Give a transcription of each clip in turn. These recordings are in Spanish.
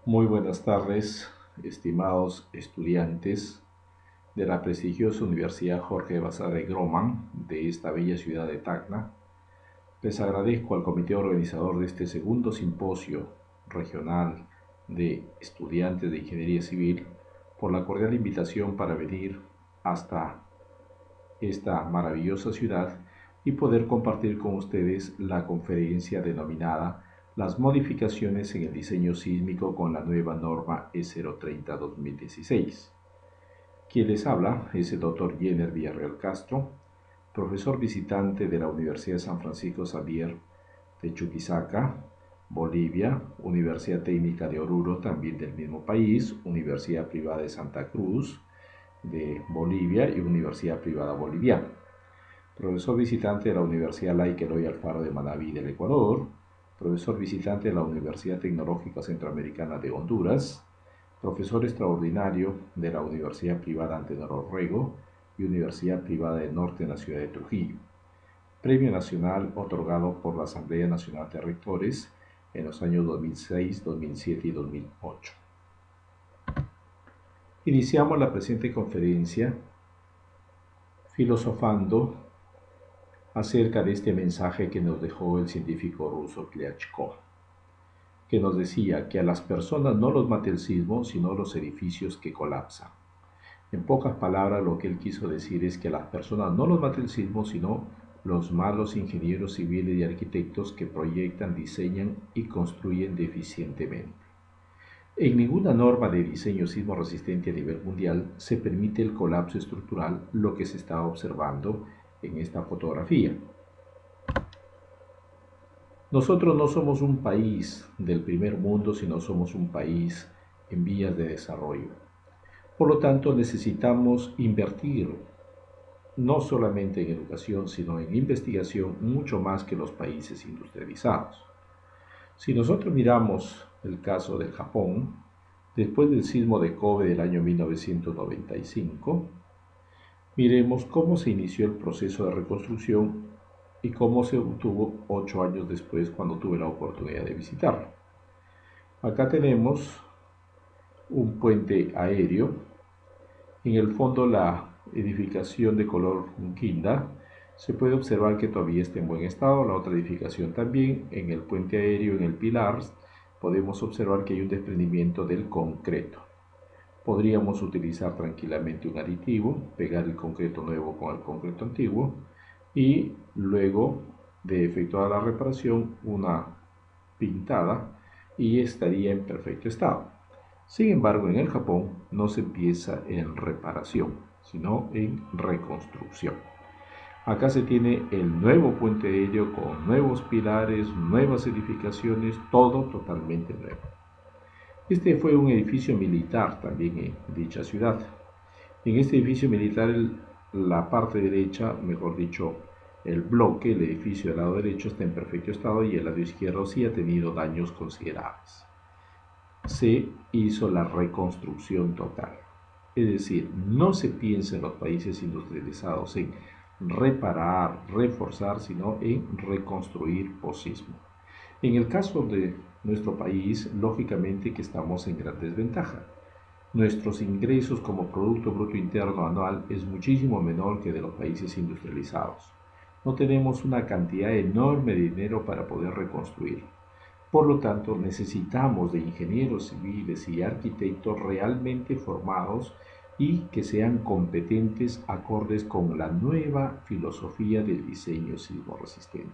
Muy buenas tardes, estimados estudiantes de la prestigiosa Universidad Jorge Basadre Groman de esta bella ciudad de Tacna. Les agradezco al comité organizador de este segundo simposio regional de estudiantes de Ingeniería Civil por la cordial invitación para venir hasta esta maravillosa ciudad y poder compartir con ustedes la conferencia denominada Las modificaciones en el diseño sísmico con la nueva norma E030-2016. Quien les habla es el doctor Jenner Villarreal Castro, profesor visitante de la Universidad de San Francisco Xavier de Chuquisaca, Bolivia, Universidad Técnica de Oruro, también del mismo país, Universidad Privada de Santa Cruz, de Bolivia y Universidad Privada Boliviana. Profesor visitante de la Universidad Laica Eloy Alfaro de Manabí del Ecuador, profesor visitante de la Universidad Tecnológica Centroamericana de Honduras, profesor extraordinario de la Universidad Privada Antenor Orrego y Universidad Privada del Norte en la ciudad de Trujillo. Premio Nacional otorgado por la Asamblea Nacional de Rectores en los años 2006, 2007 y 2008. Iniciamos la presente conferencia filosofando acerca de este mensaje que nos dejó el científico ruso Klyachkov, que nos decía que a las personas no los mata el sismo, sino los edificios que colapsan. En pocas palabras, lo que él quiso decir es que a las personas no los mata el sismo, sino los malos ingenieros civiles y arquitectos que proyectan, diseñan y construyen deficientemente. En ninguna norma de diseño sismo resistente a nivel mundial se permite el colapso estructural, lo que se está observando en esta fotografía. Nosotros no somos un país del primer mundo, sino somos un país en vías de desarrollo. Por lo tanto, necesitamos invertir no solamente en educación, sino en investigación mucho más que los países industrializados. Si nosotros miramos el caso del Japón, después del sismo de Kobe del año 1995, miremos cómo se inició el proceso de reconstrucción y cómo se obtuvo 8 años después cuando tuve la oportunidad de visitarlo. Acá tenemos un puente aéreo, en el fondo la edificación de color quinda, se puede observar que todavía está en buen estado, la otra edificación también, en el puente aéreo, en el pilar, podemos observar que hay un desprendimiento del concreto. Podríamos utilizar tranquilamente un aditivo, pegar el concreto nuevo con el concreto antiguo y luego de efectuar la reparación una pintada y estaría en perfecto estado. Sin embargo, en el Japón no se empieza en reparación, sino en reconstrucción. Acá se tiene el nuevo puente aéreo con nuevos pilares, nuevas edificaciones, todo totalmente nuevo. Este fue un edificio militar también en dicha ciudad. En este edificio militar, la parte derecha, mejor dicho, el bloque, el edificio del lado derecho está en perfecto estado y el lado izquierdo sí ha tenido daños considerables. Se hizo la reconstrucción total. Es decir, no se piensa en los países industrializados en reparar, reforzar, sino en reconstruir posismo. En el caso de nuestro país, lógicamente que estamos en gran desventaja. Nuestros ingresos como Producto Bruto Interno Anual es muchísimo menor que de los países industrializados. No tenemos una cantidad enorme de dinero para poder reconstruir. Por lo tanto, necesitamos de ingenieros civiles y arquitectos realmente formados y que sean competentes acordes con la nueva filosofía del diseño sismo resistente.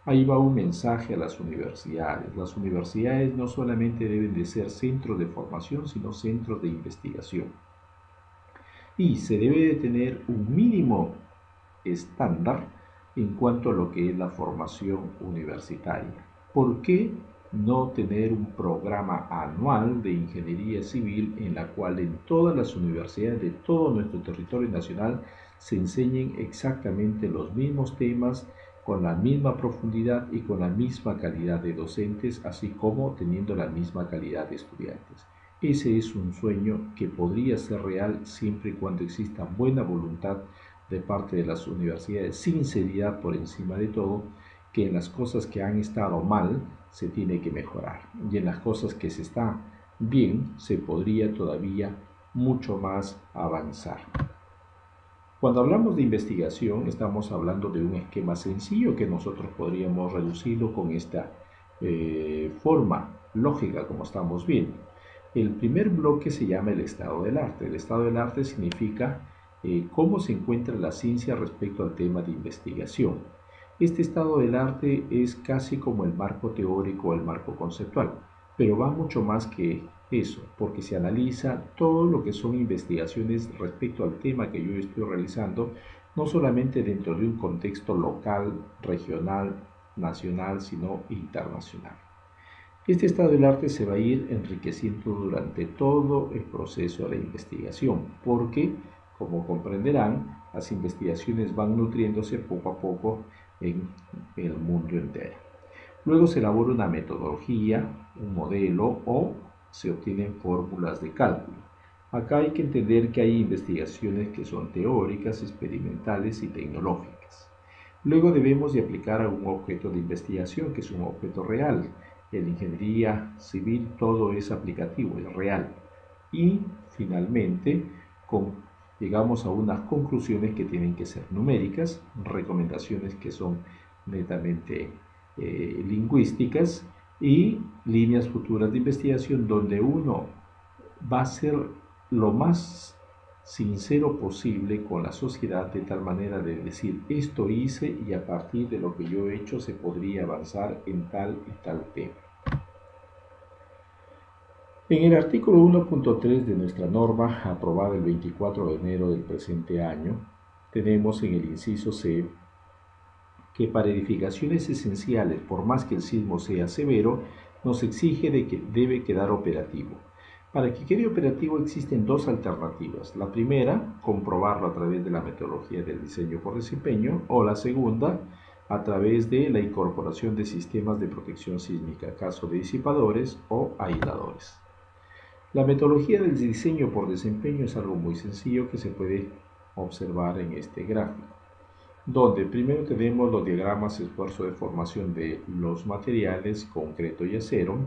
Ahí va un mensaje a las universidades. Las universidades no solamente deben de ser centros de formación, sino centros de investigación. Y se debe de tener un mínimo estándar en cuanto a lo que es la formación universitaria. ¿Por qué no tener un programa anual de ingeniería civil en la cual en todas las universidades de todo nuestro territorio nacional se enseñen exactamente los mismos temas con la misma profundidad y con la misma calidad de docentes, así como teniendo la misma calidad de estudiantes? Ese es un sueño que podría ser real siempre y cuando exista buena voluntad de parte de las universidades, sinceridad por encima de todo, que en las cosas que han estado mal se tiene que mejorar y en las cosas que se está bien, se podría todavía mucho más avanzar. Cuando hablamos de investigación, estamos hablando de un esquema sencillo que nosotros podríamos reducirlo con esta forma lógica, como estamos viendo. El primer bloque se llama el estado del arte. El estado del arte significa cómo se encuentra la ciencia respecto al tema de investigación. Este estado del arte es casi como el marco teórico o el marco conceptual, pero va mucho más que eso, porque se analiza todo lo que son investigaciones respecto al tema que yo estoy realizando, no solamente dentro de un contexto local, regional, nacional, sino internacional. Este estado del arte se va a ir enriqueciendo durante todo el proceso de la investigación, porque, como comprenderán, las investigaciones van nutriéndose poco a poco en el mundo entero. Luego se elabora una metodología, un modelo o se obtienen fórmulas de cálculo. Acá hay que entender que hay investigaciones que son teóricas, experimentales y tecnológicas. Luego debemos de aplicar a un objeto de investigación que es un objeto real. En ingeniería civil todo es aplicativo, es real. Y finalmente llegamos a unas conclusiones que tienen que ser numéricas, recomendaciones que son netamente lingüísticas y líneas futuras de investigación donde uno va a ser lo más sincero posible con la sociedad de tal manera de decir esto hice y a partir de lo que yo he hecho se podría avanzar en tal y tal tema. En el artículo 1.3 de nuestra norma, aprobada el 24 de enero del presente año, tenemos en el inciso C que para edificaciones esenciales, por más que el sismo sea severo, nos exige de que debe quedar operativo. Para que quede operativo existen dos alternativas. La primera, comprobarlo a través de la metodología del diseño por desempeño, o la segunda, a través de la incorporación de sistemas de protección sísmica, caso de disipadores o aisladores. La metodología del diseño por desempeño es algo muy sencillo que se puede observar en este gráfico, donde primero tenemos los diagramas esfuerzo de formación de los materiales concreto y acero,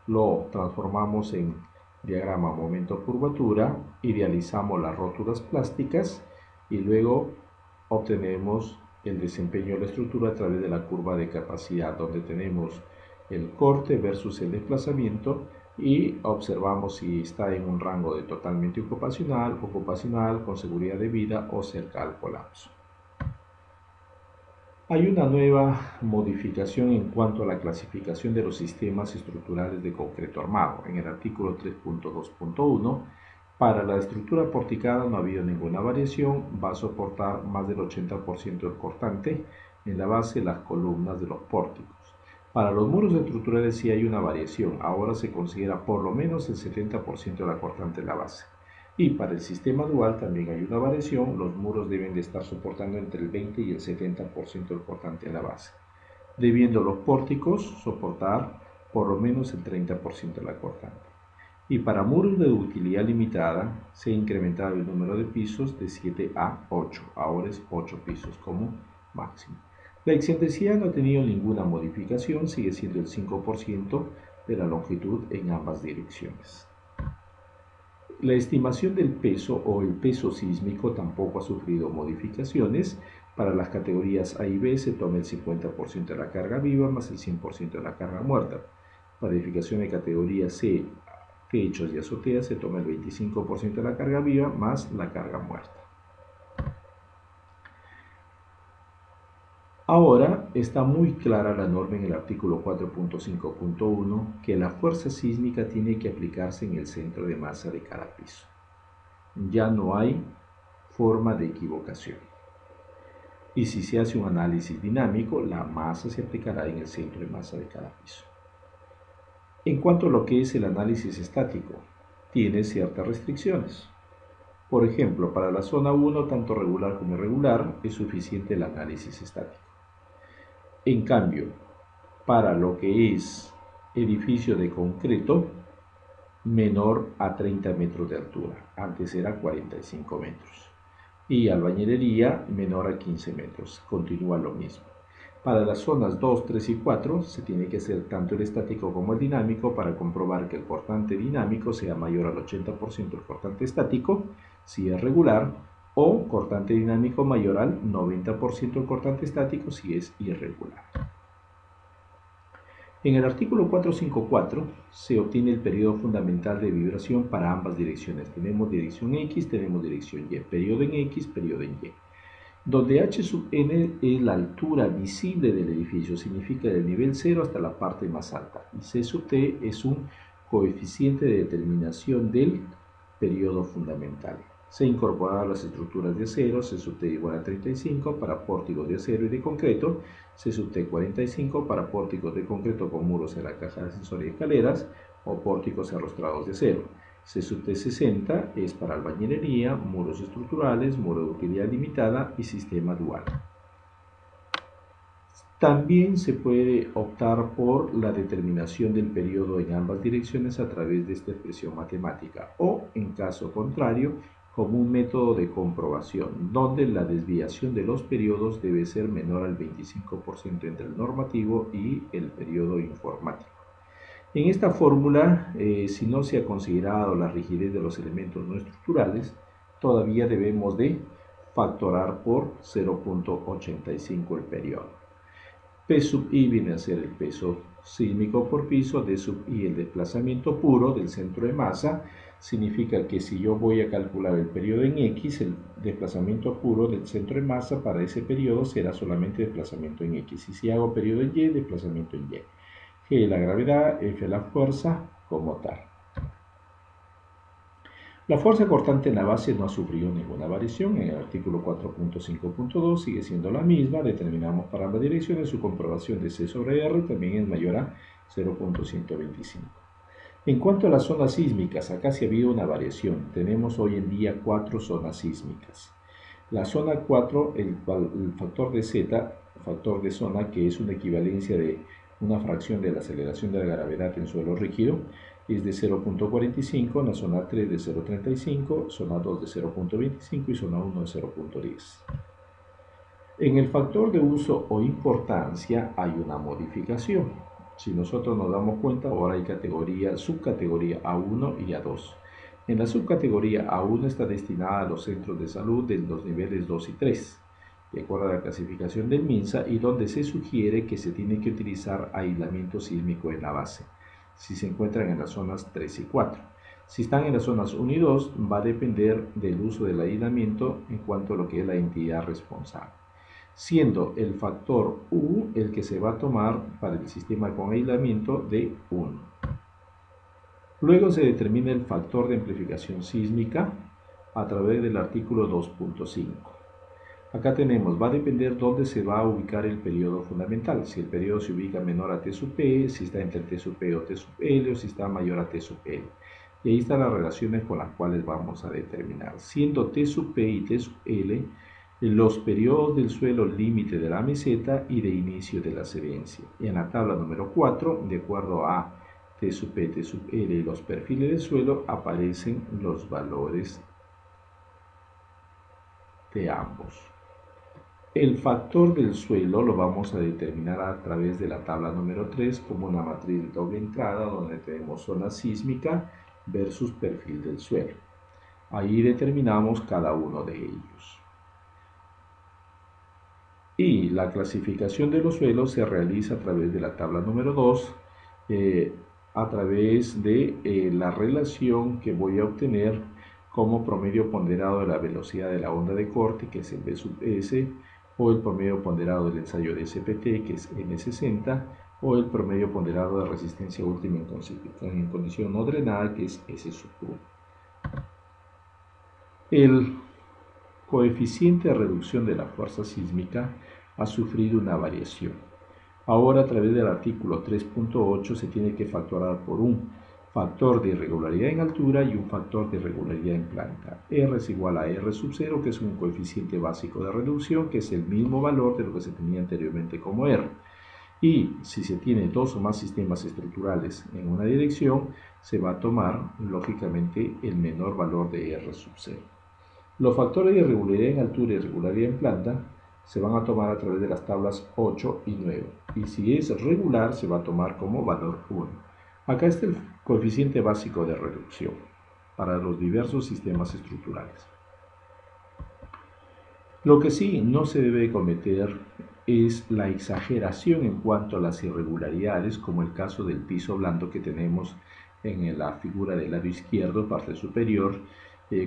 lo transformamos en diagrama momento curvatura, idealizamos las rótulas plásticas y luego obtenemos el desempeño de la estructura a través de la curva de capacidad, donde tenemos el corte versus el desplazamiento y observamos si está en un rango de totalmente ocupacional, con seguridad de vida o cerca al colapso. Hay una nueva modificación en cuanto a la clasificación de los sistemas estructurales de concreto armado. En el artículo 3.2.1, para la estructura porticada no ha habido ninguna variación, va a soportar más del 80% del cortante en la base de las columnas de los pórticos. Para los muros estructurales sí hay una variación, ahora se considera por lo menos el 70% de la cortante en la base. Y para el sistema dual también hay una variación, los muros deben de estar soportando entre el 20 y el 70% del cortante en la base, debiendo los pórticos soportar por lo menos el 30% de la cortante. Y para muros de utilidad limitada se ha incrementado el número de pisos de 7 a 8, ahora es 8 pisos como máximo. La excentricidad no ha tenido ninguna modificación, sigue siendo el 5% de la longitud en ambas direcciones. La estimación del peso o el peso sísmico tampoco ha sufrido modificaciones. Para las categorías A y B se toma el 50% de la carga viva más el 100% de la carga muerta. Para edificación de categoría C, techos y azoteas, se toma el 25% de la carga viva más la carga muerta. Ahora está muy clara la norma en el artículo 4.5.1 que la fuerza sísmica tiene que aplicarse en el centro de masa de cada piso. Ya no hay forma de equivocación. Y si se hace un análisis dinámico, la masa se aplicará en el centro de masa de cada piso. En cuanto a lo que es el análisis estático, tiene ciertas restricciones. Por ejemplo, para la zona 1, tanto regular como irregular, es suficiente el análisis estático. En cambio, para lo que es edificio de concreto, menor a 30 metros de altura, antes era 45 metros. Y albañilería menor a 15 metros, continúa lo mismo. Para las zonas 2, 3 y 4 se tiene que hacer tanto el estático como el dinámico para comprobar que el cortante dinámico sea mayor al 80% del cortante estático, si es regular, o cortante dinámico mayor al 90% del cortante estático, si es irregular. En el artículo 454 se obtiene el periodo fundamental de vibración para ambas direcciones. Tenemos dirección X, tenemos dirección Y, periodo en X, periodo en Y. Donde h sub n es la altura visible del edificio, significa del nivel 0 hasta la parte más alta, y c sub t es un coeficiente de determinación del periodo fundamental. Se incorporaron las estructuras de acero, c sub t igual a 35 para pórticos de acero y de concreto, c sub t 45 para pórticos de concreto con muros en la caja de ascensor y escaleras o pórticos arrostrados de acero. C sub T 60 es para albañilería, muros estructurales, muro de utilidad limitada y sistema dual. También se puede optar por la determinación del periodo en ambas direcciones a través de esta expresión matemática o, en caso contrario, como un método de comprobación, donde la desviación de los periodos debe ser menor al 25% entre el normativo y el periodo informático. En esta fórmula, si no se ha considerado la rigidez de los elementos no estructurales, todavía debemos de factorar por 0.85 el periodo. P sub i viene a ser el peso sísmico por piso, D sub i el desplazamiento puro del centro de masa, significa que si yo voy a calcular el periodo en X, el desplazamiento puro del centro de masa para ese periodo será solamente desplazamiento en X, y si hago periodo en Y, desplazamiento en Y. G la gravedad, F la fuerza, como tal. La fuerza cortante en la base no ha sufrido ninguna variación. En el artículo 4.5.2 sigue siendo la misma. Determinamos para ambas direcciones su comprobación de C sobre R también es mayor a 0.125. En cuanto a las zonas sísmicas, acá sí ha habido una variación. Tenemos hoy en día 4 zonas sísmicas. La zona 4, el factor de Z, factor de zona, que es una equivalencia de una fracción de la aceleración de la gravedad en suelo rígido, es de 0.45, la zona 3 de 0.35, zona 2 de 0.25 y zona 1 de 0.10. En el factor de uso o importancia hay una modificación. Si nosotros nos damos cuenta, ahora hay subcategoría A1 y A2. En la subcategoría A1 está destinada a los centros de salud de los niveles 2 y 3, de acuerdo a la clasificación del MINSA, y donde se sugiere que se tiene que utilizar aislamiento sísmico en la base, si se encuentran en las zonas 3 y 4. Si están en las zonas 1 y 2, va a depender del uso del aislamiento en cuanto a lo que es la entidad responsable, siendo el factor U el que se va a tomar para el sistema con aislamiento de 1. Luego se determina el factor de amplificación sísmica a través del artículo 2.5. Acá tenemos, va a depender dónde se va a ubicar el periodo fundamental, si el periodo se ubica menor a T sub P, si está entre T sub P o T sub L, o si está mayor a T sub L. Y ahí están las relaciones con las cuales vamos a determinar. Siendo T sub P y T sub L los periodos del suelo límite de la meseta y de inicio de la adherencia. En la tabla número 4, de acuerdo a T sub P, T sub L y los perfiles del suelo, aparecen los valores de ambos. El factor del suelo lo vamos a determinar a través de la tabla número 3 como una matriz de doble entrada donde tenemos zona sísmica versus perfil del suelo. Ahí determinamos cada uno de ellos. Y la clasificación de los suelos se realiza a través de la tabla número 2, a través de la relación que voy a obtener como promedio ponderado de la velocidad de la onda de corte, que es el B sub S, o el promedio ponderado del ensayo de SPT, que es N60, o el promedio ponderado de resistencia última en condición no drenada, que es S sub U. El coeficiente de reducción de la fuerza sísmica ha sufrido una variación. Ahora, a través del artículo 3.8 se tiene que factorar por un factor de irregularidad en altura y un factor de irregularidad en planta. R es igual a R sub 0, que es un coeficiente básico de reducción, que es el mismo valor de lo que se tenía anteriormente como R. Y si se tiene dos o más sistemas estructurales en una dirección, se va a tomar, lógicamente, el menor valor de R sub 0. Los factores de irregularidad en altura y irregularidad en planta se van a tomar a través de las tablas 8 y 9. Y si es regular, se va a tomar como valor 1. Acá está el coeficiente básico de reducción para los diversos sistemas estructurales. Lo que sí no se debe cometer es la exageración en cuanto a las irregularidades, como el caso del piso blando que tenemos en la figura del lado izquierdo, parte superior,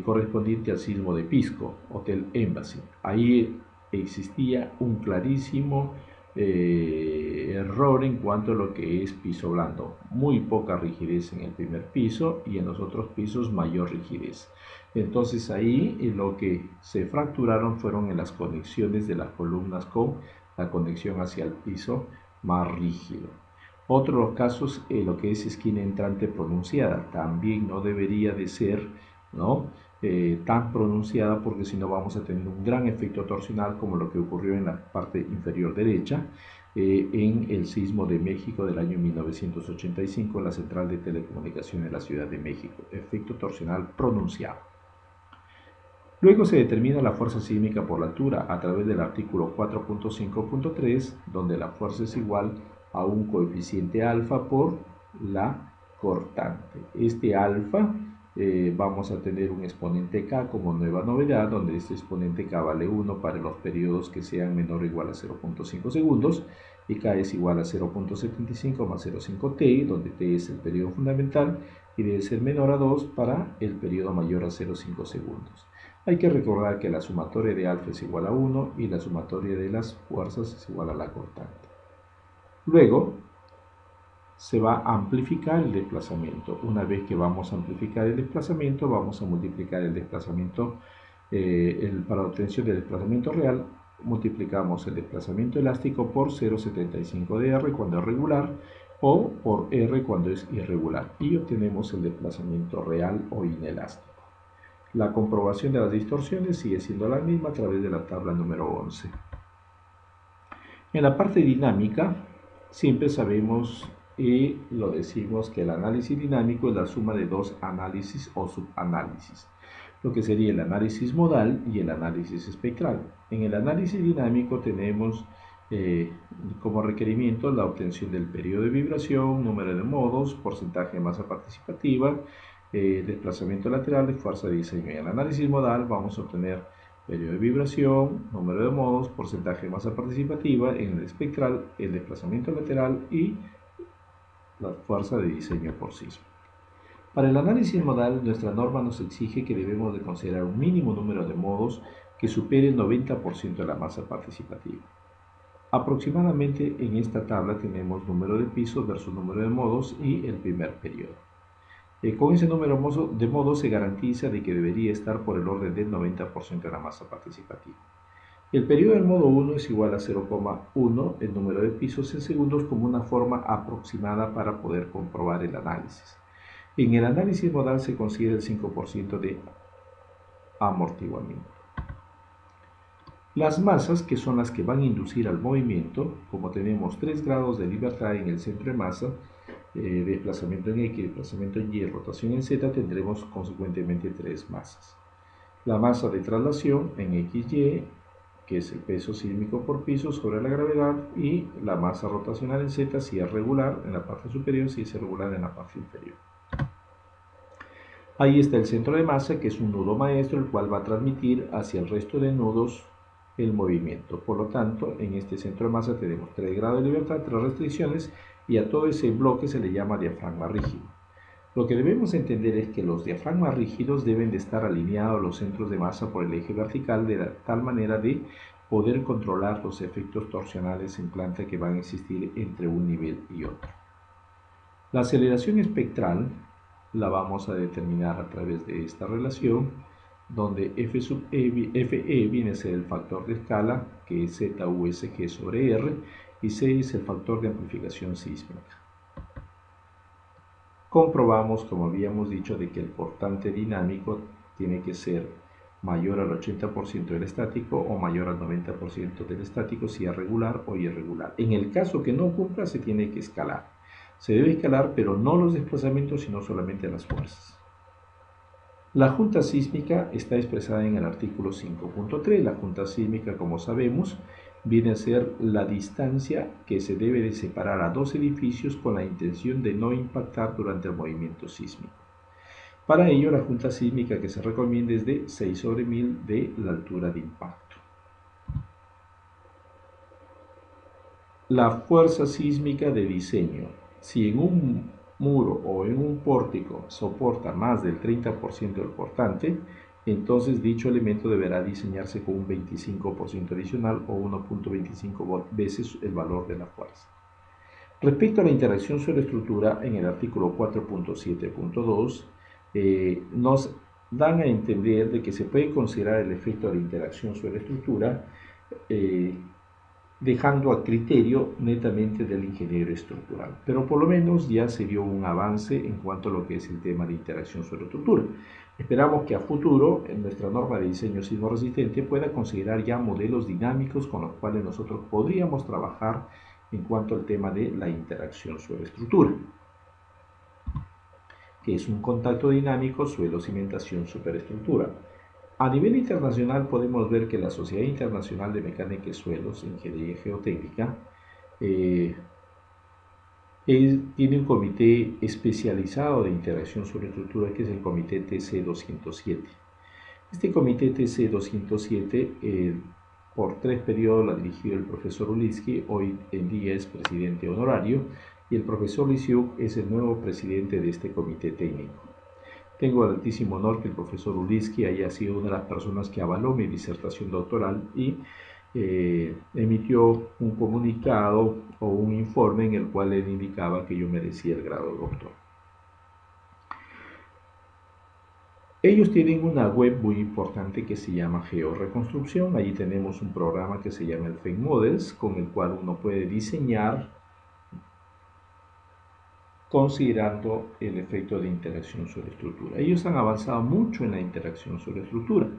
correspondiente al sismo de Pisco, Hotel Embassy. Ahí existía un clarísimo error en cuanto a lo que es piso blando. Muy poca rigidez en el primer piso y en los otros pisos mayor rigidez. Entonces ahí lo que se fracturaron fueron en las conexiones de las columnas con la conexión hacia el piso más rígido. Otros casos, lo que es esquina entrante pronunciada, también no debería de ser, ¿no? Tan pronunciada, porque si no vamos a tener un gran efecto torsional como lo que ocurrió en la parte inferior derecha en el sismo de México del año 1985 en la central de telecomunicaciones de la Ciudad de México, efecto torsional pronunciado. Luego se determina la fuerza sísmica por la altura a través del artículo 4.5.3, donde la fuerza es igual a un coeficiente alfa por la cortante. Este alfa vamos a tener un exponente k como nueva novedad, donde este exponente k vale 1 para los periodos que sean menor o igual a 0.5 segundos, y k es igual a 0.75 más 0.5t, donde t es el periodo fundamental, y debe ser menor a 2 para el periodo mayor a 0.5 segundos. Hay que recordar que la sumatoria de alfa es igual a 1 y la sumatoria de las fuerzas es igual a la cortante. Luego se va a amplificar el desplazamiento. Una vez que vamos a amplificar el desplazamiento, vamos a multiplicar el desplazamiento, para la obtención del desplazamiento real, multiplicamos el desplazamiento elástico por 0,75 de R cuando es regular o por R cuando es irregular y obtenemos el desplazamiento real o inelástico. La comprobación de las distorsiones sigue siendo la misma a través de la tabla número 11. En la parte dinámica, siempre sabemos y lo decimos que el análisis dinámico es la suma de dos análisis o subanálisis, lo que sería el análisis modal y el análisis espectral. En el análisis dinámico tenemos como requerimiento la obtención del periodo de vibración, número de modos, porcentaje de masa participativa, desplazamiento lateral y fuerza de diseño. En el análisis modal vamos a obtener periodo de vibración, número de modos, porcentaje de masa participativa. En el espectral, el desplazamiento lateral y la fuerza de diseño por sismo. Para el análisis modal, nuestra norma nos exige que debemos de considerar un mínimo número de modos que supere el 90% de la masa participativa. Aproximadamente en esta tabla tenemos número de pisos versus número de modos y el primer periodo. Con ese número de modos se garantiza de que debería estar por el orden del 90% de la masa participativa. El periodo del modo 1 es igual a 0,1 el número de pisos en segundos como una forma aproximada para poder comprobar el análisis. En el análisis modal se considera el 5% de amortiguamiento. Las masas, que son las que van a inducir al movimiento, como tenemos 3 grados de libertad en el centro de masa, desplazamiento en X, desplazamiento en Y, rotación en Z, tendremos consecuentemente 3 masas. La masa de traslación en XY, que es el peso sísmico por piso sobre la gravedad, y la masa rotacional en Z si es regular en la parte superior, si es irregular en la parte inferior. Ahí está el centro de masa, que es un nudo maestro, el cual va a transmitir hacia el resto de nudos el movimiento. Por lo tanto, en este centro de masa tenemos 3 grados de libertad, 3 restricciones, y a todo ese bloque se le llama diafragma rígido. Lo que debemos entender es que los diafragmas rígidos deben de estar alineados a los centros de masa por el eje vertical de tal manera de poder controlar los efectos torsionales en planta que van a existir entre un nivel y otro. La aceleración espectral la vamos a determinar a través de esta relación, donde F sub Fe viene a ser el factor de escala, que es ZUSG sobre R, y C es el factor de amplificación sísmica. Comprobamos, como habíamos dicho, de que el portante dinámico tiene que ser mayor al 80% del estático o mayor al 90% del estático si es regular o irregular. En el caso que no cumpla, se tiene que escalar. Se debe escalar, pero no los desplazamientos, sino solamente las fuerzas. La junta sísmica está expresada en el artículo 5.3. La junta sísmica, como sabemos, viene a ser la distancia que se debe de separar a dos edificios con la intención de no impactar durante el movimiento sísmico. Para ello, la junta sísmica que se recomienda es de 6/1000 de la altura de impacto. La fuerza sísmica de diseño. Si en un muro o en un pórtico soporta más del 30% del portante, entonces dicho elemento deberá diseñarse con un 25% adicional o 1.25 veces el valor de la fuerza. Respecto a la interacción suelo-estructura, en el artículo 4.7.2 nos dan a entender de que se puede considerar el efecto de la interacción suelo-estructura dejando a criterio netamente del ingeniero estructural. Pero por lo menos ya se dio un avance en cuanto a lo que es el tema de interacción suelo-estructura. Esperamos que a futuro en nuestra norma de diseño sismo-resistente pueda considerar ya modelos dinámicos con los cuales nosotros podríamos trabajar en cuanto al tema de la interacción suelo-estructura, que es un contacto dinámico suelo-cimentación-superestructura. A nivel internacional podemos ver que la Sociedad Internacional de Mecánica y Suelos, Ingeniería Geotécnica, tiene un comité especializado de interacción sobre estructura que es el comité TC207. Este comité TC207 por 3 periodos lo ha dirigido el profesor Uliski, hoy en día es presidente honorario, y el profesor Lisiuk es el nuevo presidente de este comité técnico. Tengo el altísimo honor que el profesor Uliski haya sido una de las personas que avaló mi disertación doctoral y emitió un comunicado o un informe en el cual él indicaba que yo merecía el grado de doctor. Ellos tienen una web muy importante que se llama GeoReconstrucción. Allí tenemos un programa que se llama el Fake Models, con el cual uno puede diseñar considerando el efecto de interacción sobre estructura. Ellos han avanzado mucho en la interacción sobre estructura.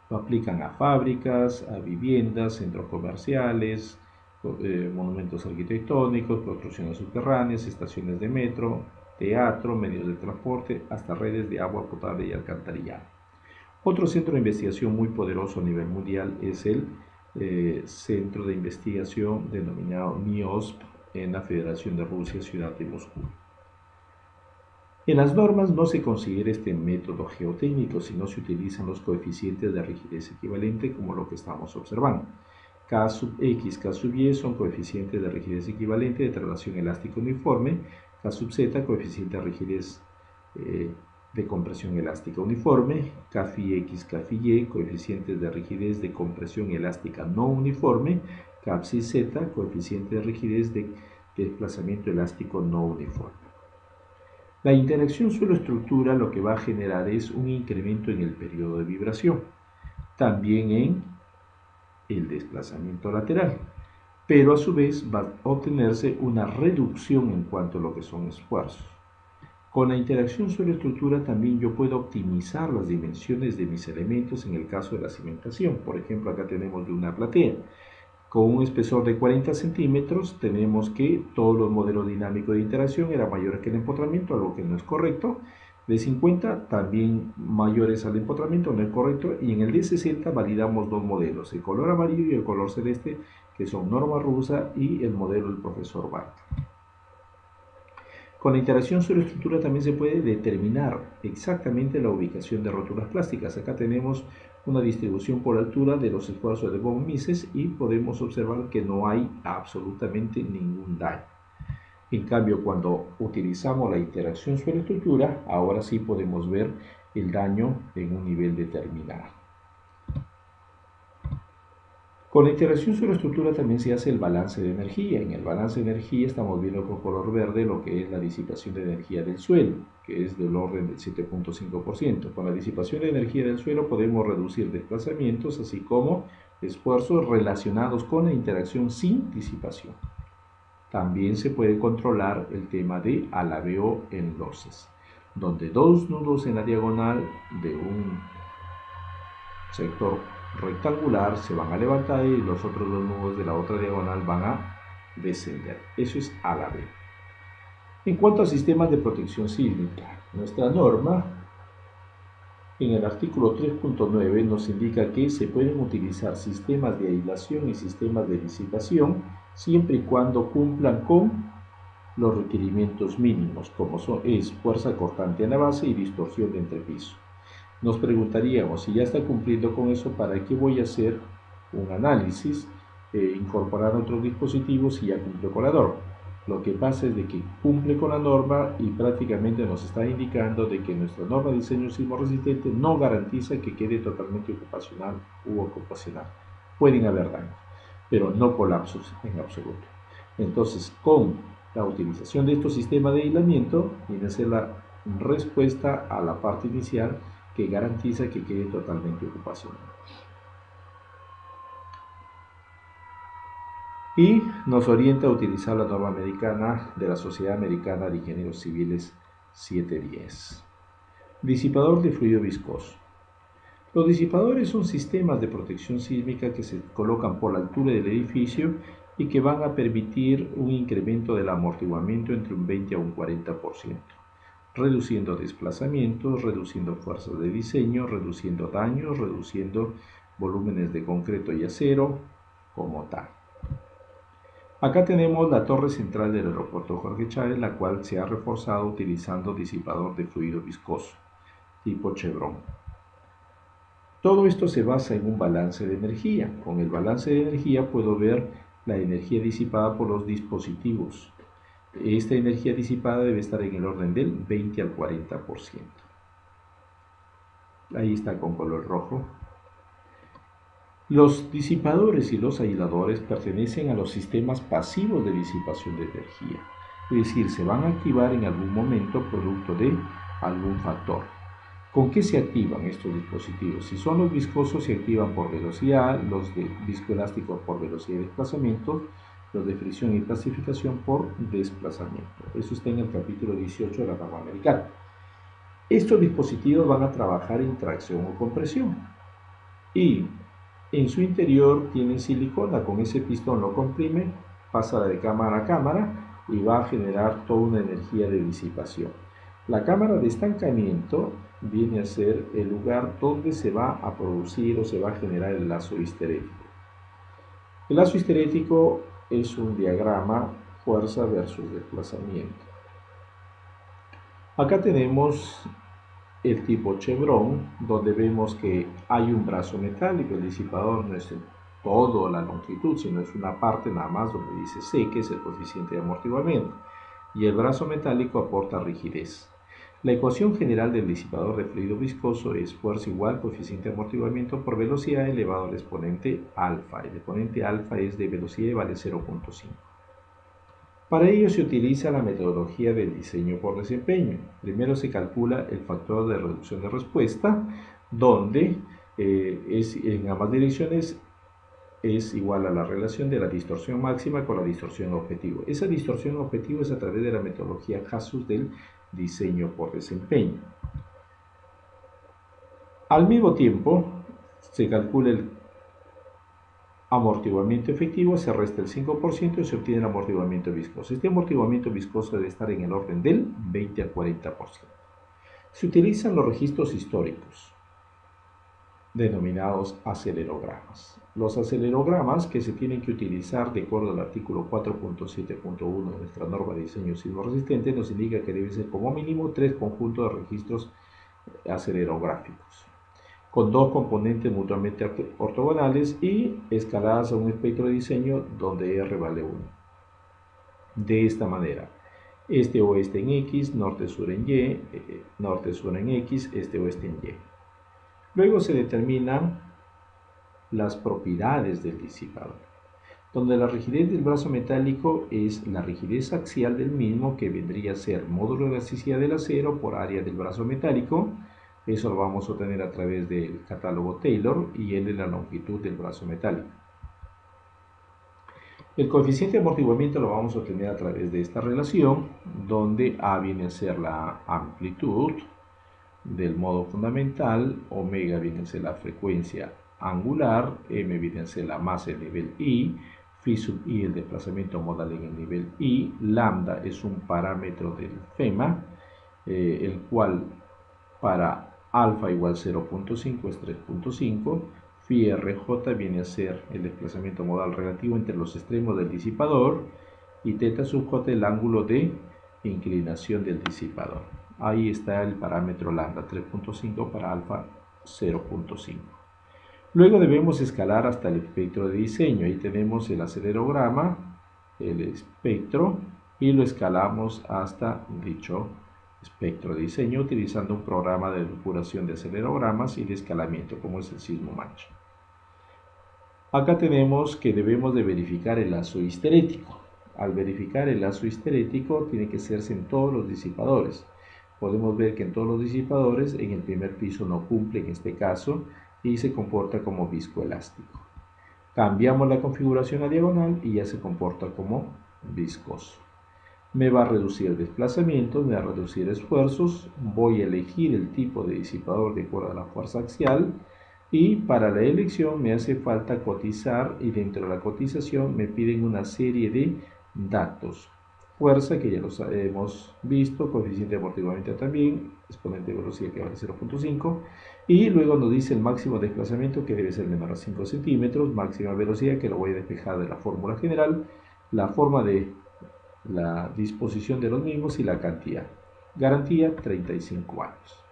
Lo aplican a fábricas, a viviendas, centros comerciales, monumentos arquitectónicos, construcciones subterráneas, estaciones de metro, teatro, medios de transporte, hasta redes de agua potable y alcantarillado. Otro centro de investigación muy poderoso a nivel mundial es el centro de investigación denominado NIOSP en la Federación de Rusia, ciudad de Moscú. En las normas no se considera este método geotécnico, sino se utilizan los coeficientes de rigidez equivalente como lo que estamos observando. K sub X, K sub Y son coeficientes de rigidez equivalente de traslación elástica uniforme, K sub Z, coeficiente de rigidez de compresión elástica uniforme, K phi X, K phi Y, coeficientes de rigidez de compresión elástica no uniforme, K psi Z, coeficiente de rigidez de desplazamiento elástico no uniforme. La interacción suelo-estructura lo que va a generar es un incremento en el periodo de vibración, también en el desplazamiento lateral, pero a su vez va a obtenerse una reducción en cuanto a lo que son esfuerzos. Con la interacción suelo-estructura también yo puedo optimizar las dimensiones de mis elementos en el caso de la cimentación. Por ejemplo, acá tenemos de una platea. Con un espesor de 40 centímetros tenemos que todos los modelos dinámicos de interacción eran mayores que el empotramiento, algo que no es correcto. De 50 también mayores al empotramiento, no es correcto. Y en el de 60 validamos dos modelos, el color amarillo y el color celeste, que son norma rusa y el modelo del profesor Barth. Con la interacción suelo-estructura también se puede determinar exactamente la ubicación de rótulas plásticas. Acá tenemos una distribución por altura de los esfuerzos de von Mises y podemos observar que no hay absolutamente ningún daño. En cambio, cuando utilizamos la interacción suelo-estructura, ahora sí podemos ver el daño en un nivel determinado. Con la interacción suelo-estructura también se hace el balance de energía. En el balance de energía estamos viendo con color verde lo que es la disipación de energía del suelo, que es del orden del 7.5%. Con la disipación de energía del suelo podemos reducir desplazamientos, así como esfuerzos relacionados con la interacción sin disipación. También se puede controlar el tema de alabeo en losses, donde dos nudos en la diagonal de un sector rectangular se van a levantar y los otros dos nudos de la otra diagonal van a descender. Eso es alabeo. En cuanto a sistemas de protección sísmica, nuestra norma En el artículo 3.9 nos indica que se pueden utilizar sistemas de aislación y sistemas de disipación siempre y cuando cumplan con los requerimientos mínimos, como es fuerza cortante en la base y distorsión de entrepiso. Nos preguntaríamos, si ya está cumpliendo con eso, ¿para qué voy a hacer un análisis incorporando otros dispositivos si ya cumple con la norma? Lo que pasa es de que cumple con la norma y prácticamente nos está indicando de que nuestra norma de diseño sismo resistente no garantiza que quede totalmente ocupacional u ocupacional. Pueden haber daños, pero no colapsos en absoluto. Entonces, con la utilización de estos sistemas de aislamiento, viene a ser la respuesta a la parte inicial que garantiza que quede totalmente ocupacional. Y nos orienta a utilizar la norma americana de la Sociedad Americana de Ingenieros Civiles 710. Disipador de fluido viscoso. Los disipadores son sistemas de protección sísmica que se colocan por la altura del edificio y que van a permitir un incremento del amortiguamiento entre un 20 a un 40%, reduciendo desplazamientos, reduciendo fuerzas de diseño, reduciendo daños, reduciendo volúmenes de concreto y acero como tal. Acá tenemos la torre central del aeropuerto Jorge Chávez, la cual se ha reforzado utilizando disipador de fluido viscoso tipo Chevron. Todo esto se basa en un balance de energía. Con el balance de energía puedo ver la energía disipada por los dispositivos. Esta energía disipada debe estar en el orden del 20 al 40%. Ahí está con color rojo. Los disipadores y los aisladores pertenecen a los sistemas pasivos de disipación de energía, es decir, se van a activar en algún momento producto de algún factor. ¿Con qué se activan estos dispositivos? Si son los viscosos, se activan por velocidad, los de viscoelásticos por velocidad de desplazamiento, los de fricción y clasificación por desplazamiento. Eso está en el capítulo 18 de la norma americana. Estos dispositivos van a trabajar en tracción o compresión y en su interior tienen silicona, con ese pistón lo comprime, pasa de cámara a cámara y va a generar toda una energía de disipación. La cámara de estancamiento viene a ser el lugar donde se va a producir o se va a generar el lazo histerético. El lazo histerético es un diagrama fuerza versus desplazamiento. Acá tenemos el tipo Chevron, donde vemos que hay un brazo metálico. El disipador no es en toda la longitud, sino es una parte nada más donde dice C, que es el coeficiente de amortiguamiento, y el brazo metálico aporta rigidez. La ecuación general del disipador de fluido viscoso es fuerza igual coeficiente de amortiguamiento por velocidad elevado al exponente alfa. El exponente alfa es de velocidad y vale 0.5. Para ello se utiliza la metodología del diseño por desempeño. Primero se calcula el factor de reducción de respuesta, donde en ambas direcciones es igual a la relación de la distorsión máxima con la distorsión objetivo. Esa distorsión objetivo es a través de la metodología HASUS del diseño por desempeño. Al mismo tiempo, se calcula el amortiguamiento efectivo, se resta el 5% y se obtiene el amortiguamiento viscoso. Este amortiguamiento viscoso debe estar en el orden del 20 al 40%. Se utilizan los registros históricos, denominados acelerogramas. Los acelerogramas que se tienen que utilizar de acuerdo al artículo 4.7.1 de nuestra norma de diseño sismo resistente nos indica que debe ser como mínimo 3 conjuntos de registros acelerográficos, con 2 componentes mutuamente ortogonales y escaladas a un espectro de diseño donde R vale 1. De esta manera, este-oeste en X, norte-sur en Y, norte-sur en X, este-oeste en Y. Luego se determinan las propiedades del disipador, donde la rigidez del brazo metálico es la rigidez axial del mismo, que vendría a ser módulo de elasticidad del acero por área del brazo metálico. Eso lo vamos a obtener a través del catálogo Taylor, y L la longitud del brazo metálico. El coeficiente de amortiguamiento lo vamos a obtener a través de esta relación, donde A viene a ser la amplitud del modo fundamental, omega viene a ser la frecuencia angular, m viene a ser la masa del nivel I, phi sub I el desplazamiento modal en el nivel I, lambda es un parámetro del FEMA, el cual para alfa igual 0.5 es 3.5, phi rj viene a ser el desplazamiento modal relativo entre los extremos del disipador y θ sub j el ángulo de inclinación del disipador. Ahí está el parámetro lambda 3.5 para alfa 0.5. Luego debemos escalar hasta el espectro de diseño. Ahí tenemos el acelerograma, el espectro, y lo escalamos hasta dicho espectro de diseño utilizando un programa de depuración de acelerogramas y de escalamiento como es el Sysmomatch. Acá tenemos que debemos de verificar el lazo histerético. Al verificar el lazo histerético tiene que hacerse en todos los disipadores. Podemos ver que en todos los disipadores en el primer piso no cumple en este caso y se comporta como viscoelástico. Cambiamos la configuración a diagonal y ya se comporta como viscoso. Me va a reducir desplazamientos, me va a reducir esfuerzos, voy a elegir el tipo de disipador de acuerdo a la fuerza axial y para la elección me hace falta cotizar y dentro de la cotización me piden una serie de datos. Fuerza, que ya los hemos visto, coeficiente de amortiguamiento también, exponente de velocidad que vale 0.5 y luego nos dice el máximo desplazamiento que debe ser menor a 5 centímetros, máxima velocidad que lo voy a despejar de la fórmula general, la forma de la disposición de los mismos y la cantidad. Garantía 35 años.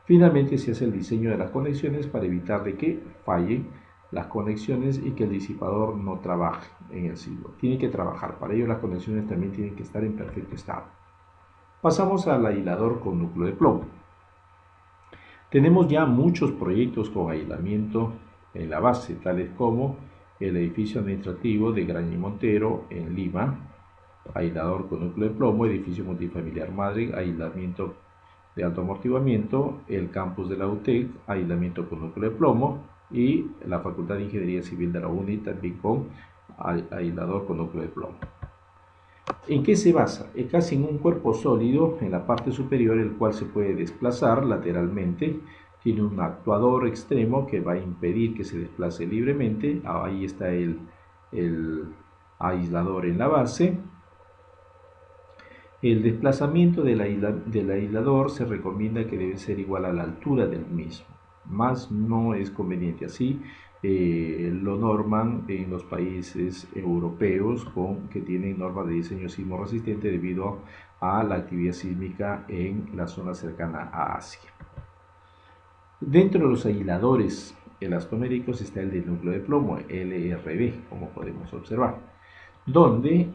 Finalmente se hace el diseño de las conexiones para evitar de que fallen las conexiones y que el disipador no trabaje en el sismo. Tiene que trabajar, para ello las conexiones también tienen que estar en perfecto estado. Pasamos al aislador con núcleo de plomo. Tenemos ya muchos proyectos con aislamiento en la base, tales como el edificio administrativo de Graña y Montero en Lima, aislador con núcleo de plomo, edificio multifamiliar Madrid, aislamiento de alto amortiguamiento, el campus de la UTEC, aislamiento con núcleo de plomo y la Facultad de Ingeniería Civil de la UNI también con aislador con núcleo de plomo. ¿En qué se basa? Es casi en un cuerpo sólido en la parte superior, el cual se puede desplazar lateralmente. Tiene un actuador extremo que va a impedir que se desplace libremente. Ahí está el aislador en la base. El desplazamiento del aislador se recomienda que debe ser igual a la altura del mismo, más no es conveniente. Así lo norman en los países europeos que tienen normas de diseño sismo resistente debido a la actividad sísmica en la zona cercana a Asia. Dentro de los aisladores elastoméricos está el de núcleo de plomo, LRB, como podemos observar, donde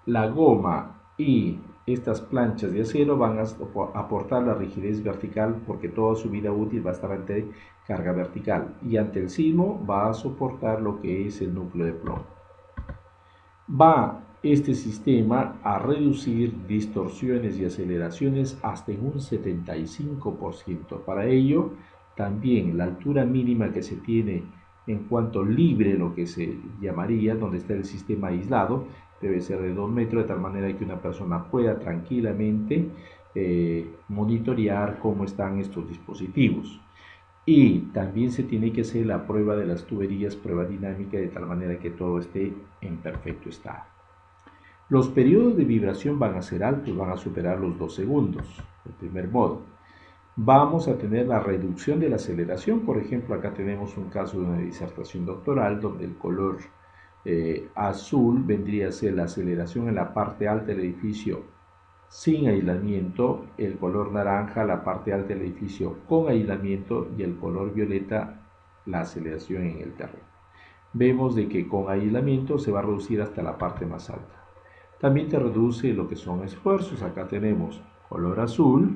la goma y estas planchas de acero van a aportar la rigidez vertical porque toda su vida útil va a estar ante carga vertical y ante el sismo va a soportar lo que es el núcleo de plomo. Va este sistema a reducir distorsiones y aceleraciones hasta en un 75%. Para ello, también la altura mínima que se tiene en cuanto libre, lo que se llamaría, donde está el sistema aislado, debe ser de 2 metros, de tal manera que una persona pueda tranquilamente monitorear cómo están estos dispositivos. Y también se tiene que hacer la prueba de las tuberías, prueba dinámica, de tal manera que todo esté en perfecto estado. Los periodos de vibración van a ser altos, van a superar los 2 segundos, el primer modo. Vamos a tener la reducción de la aceleración. Por ejemplo, acá tenemos un caso de una disertación doctoral donde el color azul vendría a ser la aceleración en la parte alta del edificio sin aislamiento, el color naranja la parte alta del edificio con aislamiento y el color violeta la aceleración en el terreno. Vemos de que con aislamiento se va a reducir hasta la parte más alta. También te reduce lo que son esfuerzos. Acá tenemos color azul,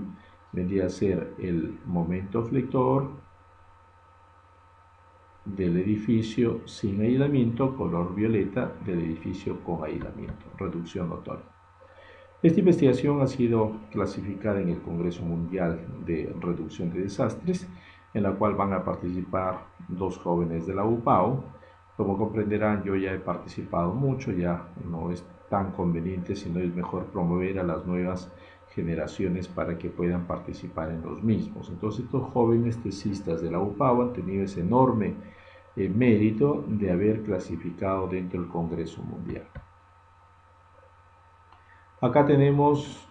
vendría a ser el momento flector del edificio sin aislamiento, color violeta del edificio con aislamiento, reducción notoria. Esta investigación ha sido clasificada en el Congreso Mundial de Reducción de Desastres, en la cual van a participar 2 jóvenes de la UPAO. Como comprenderán, yo ya he participado mucho, ya no es tan conveniente, sino es mejor promover a las nuevas generaciones para que puedan participar en los mismos. Entonces, estos jóvenes tesistas de la UPAO han tenido ese enorme mérito de haber clasificado dentro del Congreso Mundial. Acá tenemos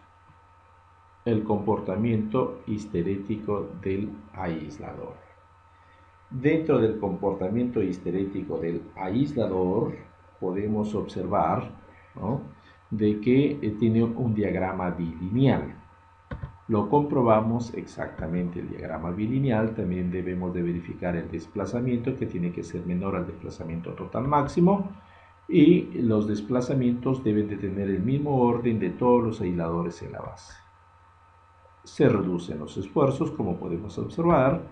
el comportamiento histerético del aislador. Dentro del comportamiento histerético del aislador podemos observar, ¿no?, de que tiene un diagrama bilineal. Lo comprobamos exactamente el diagrama bilineal. También debemos de verificar el desplazamiento, que tiene que ser menor al desplazamiento total máximo, y los desplazamientos deben de tener el mismo orden de todos los aisladores en la base. Se reducen los esfuerzos, como podemos observar,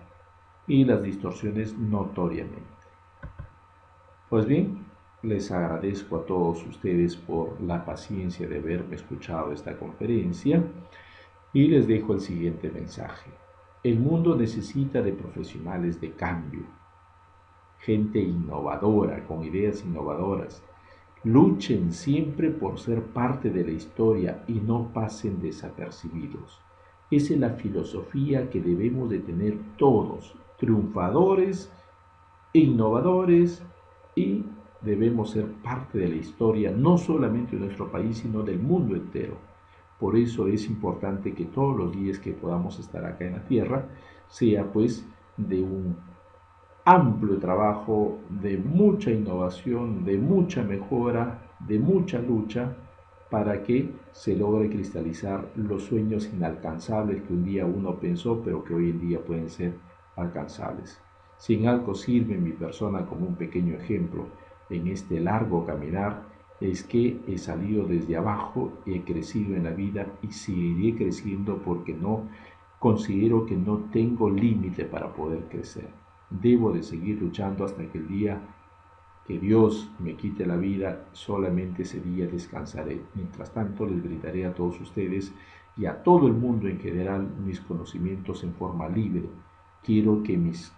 y las distorsiones notoriamente. Pues bien, les agradezco a todos ustedes por la paciencia de haberme escuchado esta conferencia y les dejo el siguiente mensaje. El mundo necesita de profesionales de cambio, gente innovadora, con ideas innovadoras. Luchen siempre por ser parte de la historia y no pasen desapercibidos. Esa es la filosofía que debemos de tener todos, triunfadores, innovadores, y debemos ser parte de la historia, no solamente de nuestro país, sino del mundo entero. Por eso es importante que todos los días que podamos estar acá en la tierra sea pues de un amplio trabajo, de mucha innovación, de mucha mejora, de mucha lucha, para que se logre cristalizar los sueños inalcanzables que un día uno pensó, pero que hoy en día pueden ser alcanzables. Si en algo sirve mi persona como un pequeño ejemplo en este largo caminar, es que he salido desde abajo, he crecido en la vida y seguiré creciendo, porque no considero que no tengo límite para poder crecer. Debo de seguir luchando hasta que el día que Dios me quite la vida, solamente ese día descansaré. Mientras tanto, les brindaré a todos ustedes y a todo el mundo en general mis conocimientos en forma libre. Quiero que mis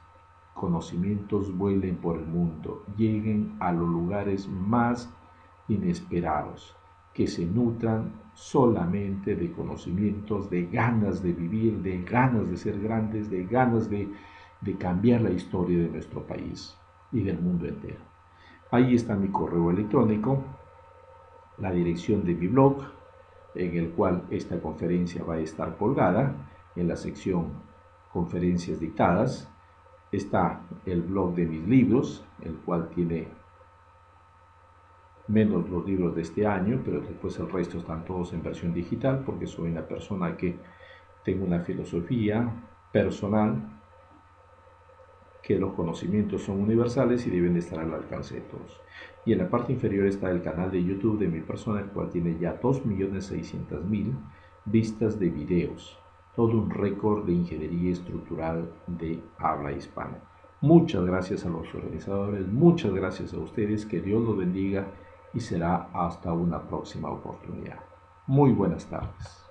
conocimientos vuelen por el mundo, lleguen a los lugares más inesperados, que se nutran solamente de conocimientos, de ganas de vivir, de ganas de ser grandes, de ganas de cambiar la historia de nuestro país y del mundo entero. Ahí está mi correo electrónico, la dirección de mi blog, en el cual esta conferencia va a estar colgada en la sección conferencias dictadas. Está el blog de mis libros, el cual tiene menos los libros de este año, pero después el resto están todos en versión digital, porque soy una persona que tengo una filosofía personal, que los conocimientos son universales y deben de estar al alcance de todos. Y en la parte inferior está el canal de YouTube de mi persona, el cual tiene ya 2.600.000 vistas de videos. Todo un récord de ingeniería estructural de habla hispana. Muchas gracias a los organizadores, muchas gracias a ustedes, que Dios los bendiga y será hasta una próxima oportunidad. Muy buenas tardes.